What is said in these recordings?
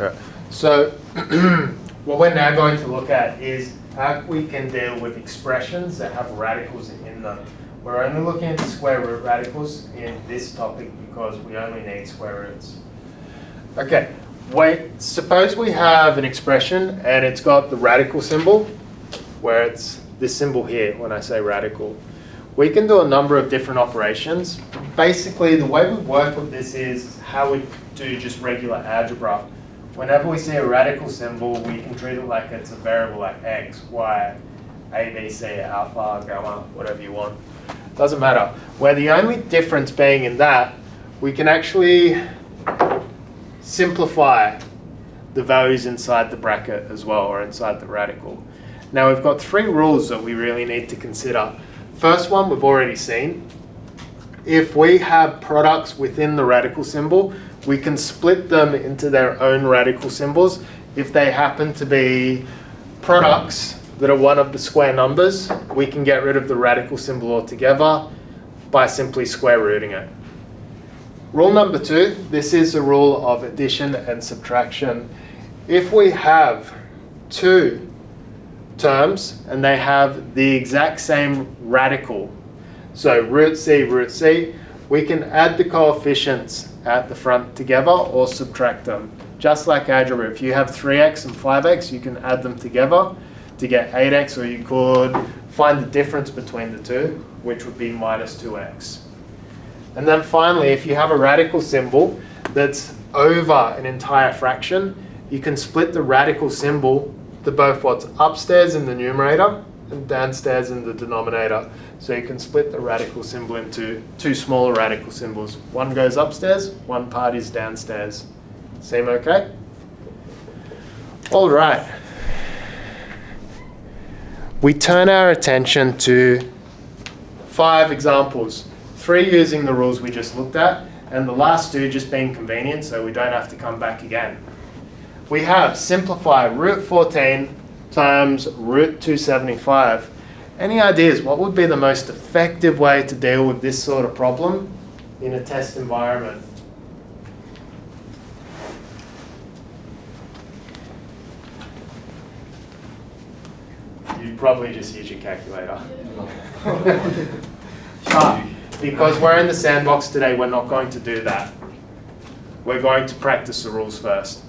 Yeah. So what we're now going to look at is how we can deal with expressions that have radicals in them. We're only looking at the square root radicals in this topic because we only need square roots. Okay, suppose we have an expression and it's got the radical symbol, where it's this symbol here when I say radical. We can do a number of different operations. Basically, the way we work with this is how we do just regular algebra. Whenever we see a radical symbol, we can treat it like it's a variable like x, y, a, b, c, alpha, gamma, whatever you want. Doesn't matter. Where the only difference being in that, we can actually simplify the values inside the bracket as well, or inside the radical. Now we've got three rules that we really need to consider. First one we've already seen. If we have products within the radical symbol, we can split them into their own radical symbols. If they happen to be products that are one of the square numbers, we can get rid of the radical symbol altogether by simply square rooting it. Rule number 2, this is the rule of addition and subtraction. If we have two terms and they have the exact same radical, so root c, we can add the coefficients at the front together or subtract them. Just like algebra, if you have 3x and 5x, you can add them together to get 8x, or you could find the difference between the two, which would be minus 2x. And then finally, if you have a radical symbol that's over an entire fraction, you can split the radical symbol to both what's upstairs in the numerator and downstairs in the denominator. So you can split the radical symbol into two smaller radical symbols. One goes upstairs, one part is downstairs. Seem okay? All right. We turn our attention to 5 examples. 3 using the rules we just looked at, and the last 2 just being convenient so we don't have to come back again. We have simplify root 14 times root 275. Any ideas what would be the most effective way to deal with this sort of problem in a test environment? You'd probably just use your calculator. Because we're in the sandbox today, we're not going to do that. We're going to practice the rules first.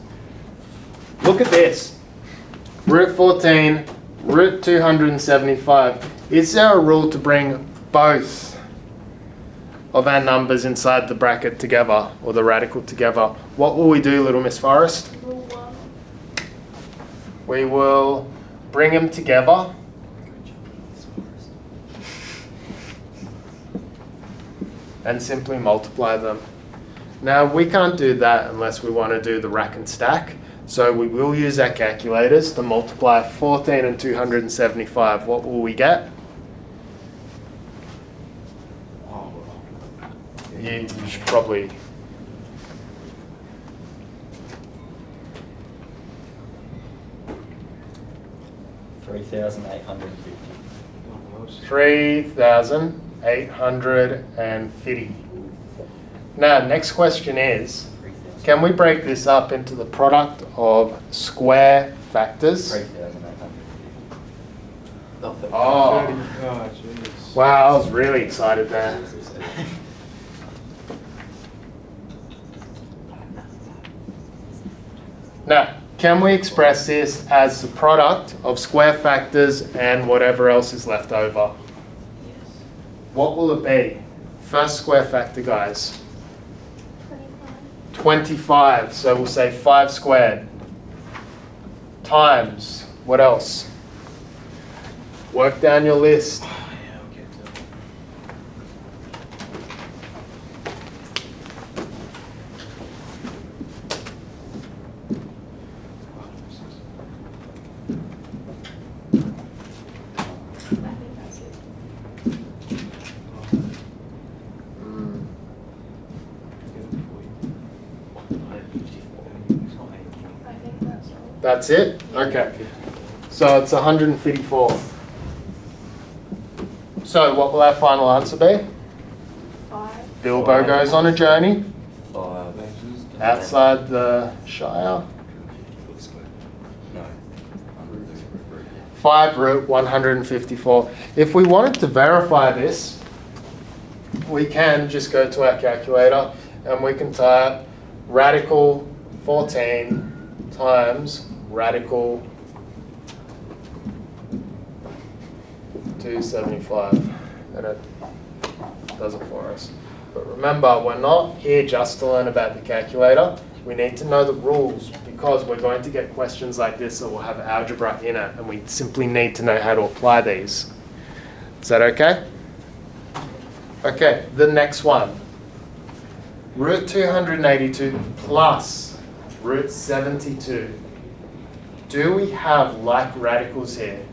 Look at this. Root 14, root 275. Is there a rule to bring both of our numbers inside the bracket together, or the radical together? What will we do, little Miss Forrest? Rule 1. We will bring them together. And simply multiply them. Now we can't do that unless we want to do the rack and stack. So we will use our calculators to multiply 14 and 275. What will we get? You should probably... $3,850. Now, next question is, can we break this up into the product of square factors? Oh, wow, I was really excited there. Now, can we express this as the product of square factors and whatever else is left over? What will it be? First square factor, guys. 25. So we'll say 5 squared times, what else? Work down your list. That's it? Okay. So it's 154. So what will our final answer be? 5. Bilbo goes on a journey outside the Shire. No. 5 root 154. If we wanted to verify this, we can just go to our calculator and we can type radical 14 times radical 275, and it does it for us. But remember, we're not here just to learn about the calculator. We need to know the rules because we're going to get questions like this that will have algebra in it, and we simply need to know how to apply these. Is that okay? Okay, the next one. Root 282 plus root 72. Do we have like radicals here?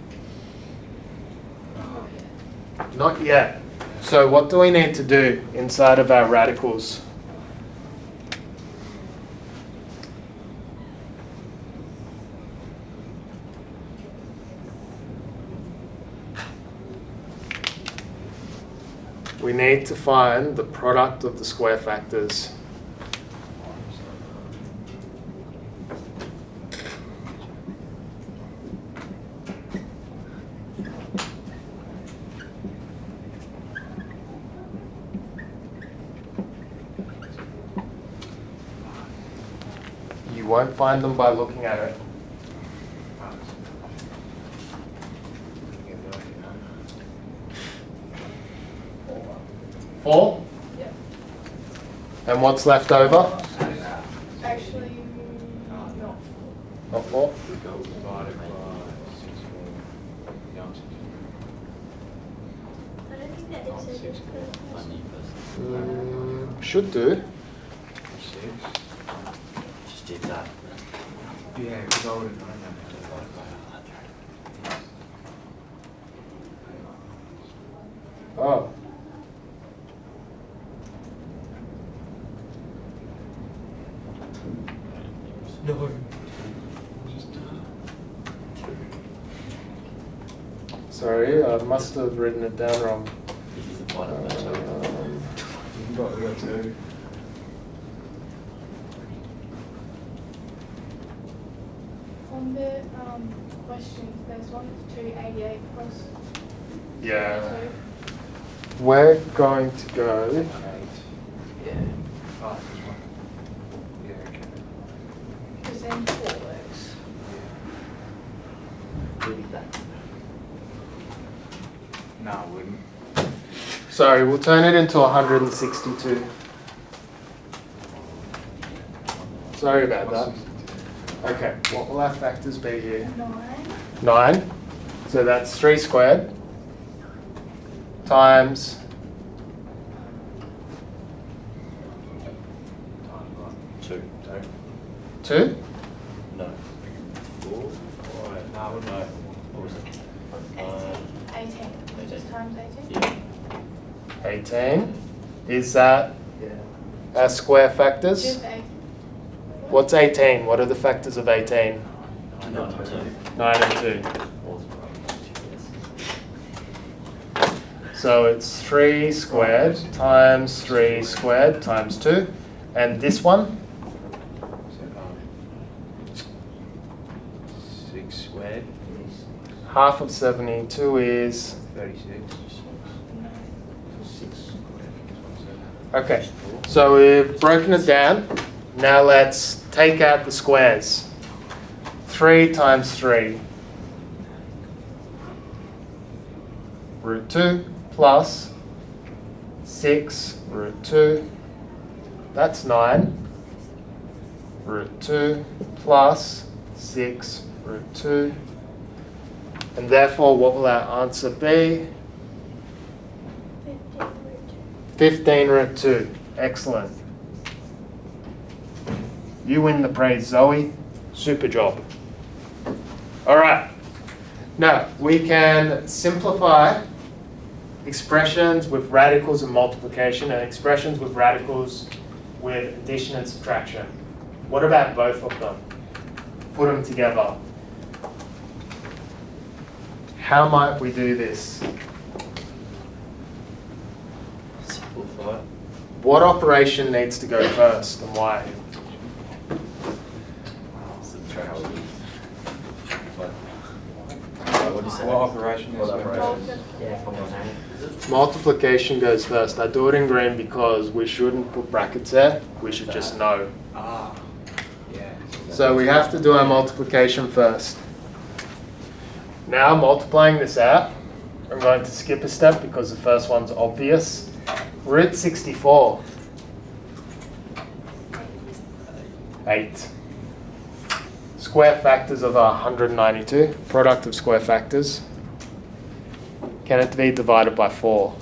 Not yet. So what do we need to do inside of our radicals? We need to find the product of the square factors. You won't find them by looking at it. Four? Yep. And what's left over? Actually, not. Not 4? I don't think that is a Should do. Just did that. Yeah, because I would have known Oh. No. Sorry, I must have written it down wrong. This is the bottom of it. We got 2. On the questions, there's one that's 288 plus Yeah. 2. We're going to go. Yeah. Oh, this one. Yeah, okay. Because then 4 works. Really that. No, I wouldn't. Sorry, we'll turn it into 162. Sorry about that. Okay, what will our factors be here? 9. 9. So that's 3 squared times 2. 2. No. 4. Alright. No, no. What was it? 18. 18. Just times 18. Yeah. 18. Is that Yeah. our square factors? Just 18. What's 18? What are the factors of 18? 9 and 2. 9 and 2. So it's 3 squared times 3 squared times 2. And this one? So, 6 squared Half of 72 is... 36. 6 squared. Okay, so we've broken it down. Now let's take out the squares. 3 times 3. Root 2 plus 6 root 2. That's 9. Root 2 plus 6 root 2. And therefore, what will our answer be? 15 root 2. Excellent. You win the praise, Zoe. Super job. All right. Now, we can simplify expressions with radicals and multiplication and expressions with radicals with addition and subtraction. What about both of them? Put them together. How might we do this? Simplify. What operation needs to go first and why? Subtraction. What operation is What it? operation? Yeah, come on, eh? Multiplication goes first. I do it in green because we shouldn't put brackets there. We should just know. Ah, yeah. So we have to do our multiplication first. Now multiplying this out, I'm going to skip a step because the first one's obvious. Root 64. 8. Square factors of 192. Product of square factors. Can it be divided by 4?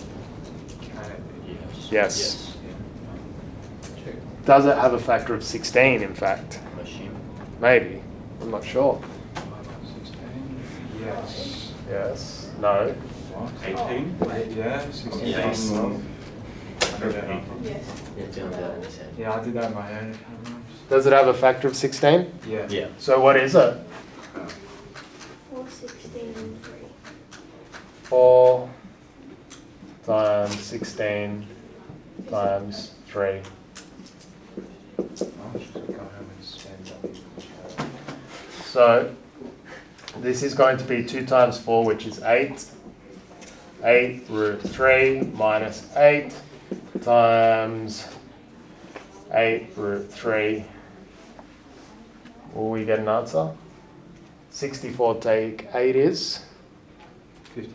Can it be? Yes. Yeah. Check. Does it have a factor of 16, in fact? I assume. Maybe. I'm not sure. 16? Yes. Yes. No. What? 18? Yeah, 16. Yes. I don't know. Yes. Yeah, John's out in his head. Yeah, I did that on my own. Does it have a factor of 16? Yeah. Yeah. So what is it? 4, 16, and 3. 4 times 16 times 3. I should go home and spend that. So this is going to be 2 times 4, which is 8. 8 root 3 minus 8 times 8 root 3. Will we get an answer? 64 take 8 is 50,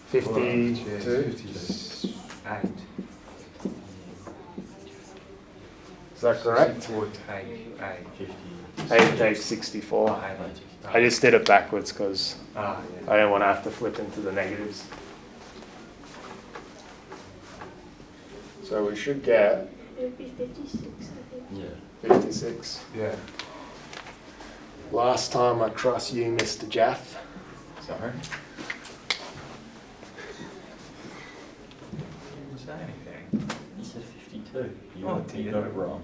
52. 58. Is that correct? 64 take 8. 50. 8 takes 64. I just did it backwards because Ah, I didn't want to have to flip into the negatives. So we should get It would be 56, I think. Yeah. 56. yeah. Last time I trust you, Mr. Jaff. Sorry. Didn't say anything. You said 52. You, Oh, you dear. got it wrong.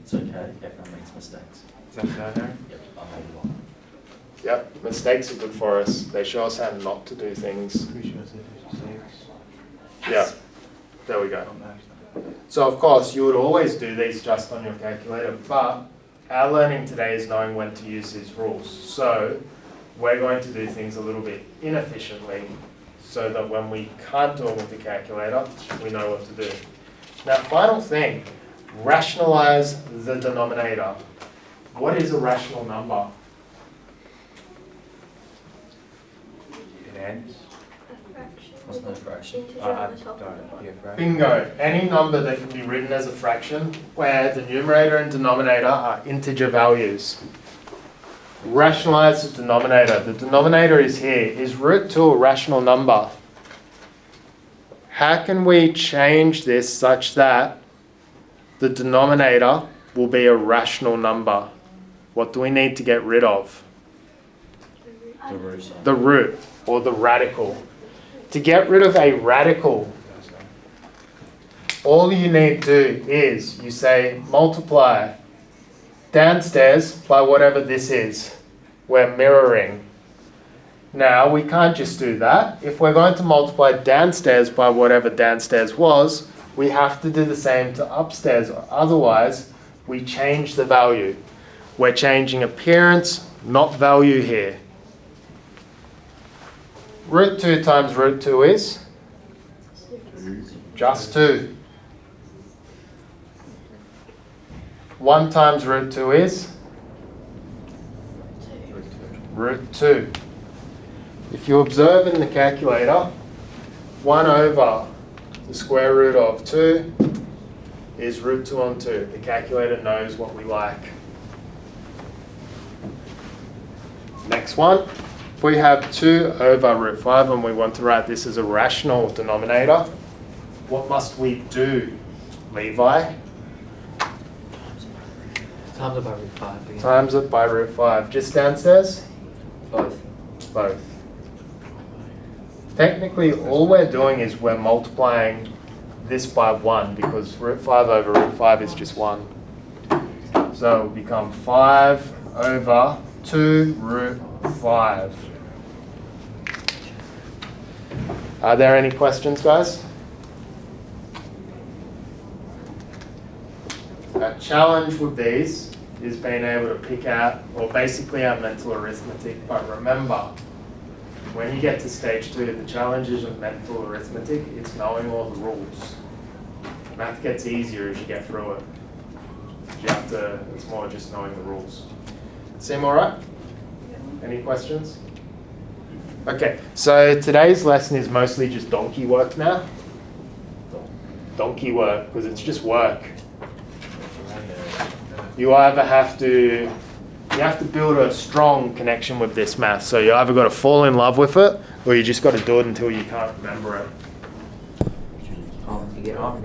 It's okay. Everyone makes mistakes. Is that so, Harry? Yep, I made one. Yep, mistakes are good for us. They show us how not to do things. Pretty sure I said 56. Yeah, there we go. I don't know. So of course, you would always do these just on your calculator, but our learning today is knowing when to use these rules. So we're going to do things a little bit inefficiently so that when we can't do it with the calculator, we know what to do. Now, final thing, rationalize the denominator. What is a rational number? It ends. A fraction. What's no fraction? Integer on the top of the Don't. bottom. Yeah, right. Bingo. Any number that can be written as a fraction where the numerator and denominator are integer values. Rationalize the denominator. The denominator is here. Is root 2 a rational number? How can we change this such that the denominator will be a rational number? What do we need to get rid of? The root sign. The root or the radical. To get rid of a radical, all you need to do is you say multiply downstairs by whatever this is. We're mirroring. Now we can't just do that. If we're going to multiply downstairs by whatever downstairs was, we have to do the same to upstairs. Otherwise, we change the value. We're changing appearance, not value here. Root 2 times root 2 is? Just 2. 1 times root 2 is? Root 2. If you observe in the calculator, 1 over the square root of 2 is root 2 on 2. The calculator knows what we like. Next one. If we have 2 over root 5 and we want to write this as a rational denominator, what must we do, Levi? Times it by root 5 again. Times it by root 5. Just downstairs? Both. Both. Technically, all we're doing is we're multiplying this by 1 because root 5 over root 5 is just 1. So it will become 5 over 2 root 5. Are there any questions, guys? Our challenge with these is being able to pick out, or basically our mental arithmetic, but remember, when you get to stage 2, the challenges of mental arithmetic, it's knowing all the rules. Math gets easier as you get through it. It's more just knowing the rules. Seem all right? Any questions? Okay, so today's lesson is mostly just donkey work now. Donkey work, because it's just work. You either have to build a strong connection with this math. So you either got to fall in love with it, or you just got to do it until you can't remember it. You get on.